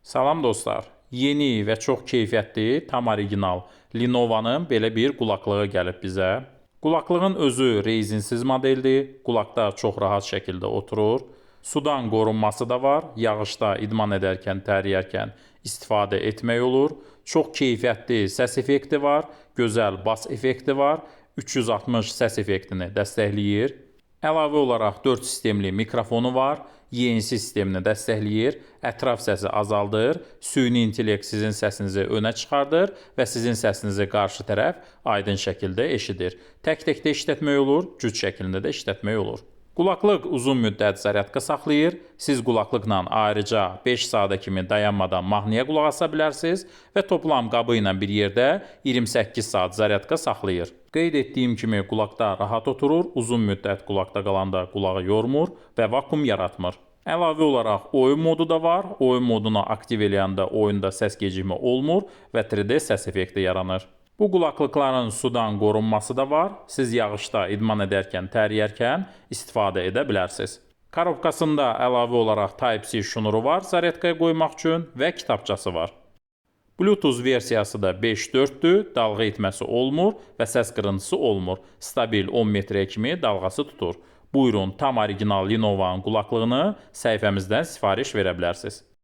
Salam dostlar. Yeni və çox keyfiyyətli, tam orijinal Lenovo'nun belə bir qulaqlığı gəlib bizə. Qulaklığın özü rezinsiz modeldir. Qulaqda çox rahat şəkildə oturur. Sudan qorunması da var. Yağışda idman edərkən, təriyərkən istifadə etmək olur. Çox keyfiyyətli səs effekti var. Gözəl bas effekti var. 360 səs effektini dəstəkləyir. Əlavə olaraq 4 sistemli mikrofonu var. YNC sistemini dəstəkləyir. Ətraf səsi azaldır. Süni intellekt sizin səsinizi önə çıxardır və sizin səsinizi qarşı tərəf aydın şəkildə eşidir. Tək-tək də işlətmək olur, cüt şəklində də işlətmək olur. Qulaqlıq uzun müddət zaryadka saxlayır. Siz qulaqlıqla ayrıca 5 saata kimi dayanmadan mahnıya qulaq asa bilərsiniz və toplam qabı ilə bir yerdə 28 saat zaryadka saxlayır. Qeyd etdiyim kimi qulaqda rahat oturur, uzun müddət qulaqda qalanda qulağı yormur və vakuum yaratmır. Əlavə olaraq oyun modu da var. Oyun modunu aktiv eləyəndə oyunda səs gecikmə olmur və 3D səs effekti yaranır. Bu qulaqlıqların sudan qorunması da var. Siz yağışda idman edərkən, təriyərkən istifadə edə bilərsiniz. Korobkasında əlavə olaraq Type-C şnuru var zaryadkaya qoymaq üçün və kitabçası var. Bluetooth versiyası da 5.4-dür, dalğa etməsi olmur və səs qırıntısı olmur. Stabil 10 metrə kimi dalğası tutur. Buyurun, tam orijinal Lenovo'nun qulaqlığını səhifəmizdən sifariş verə bilərsiniz.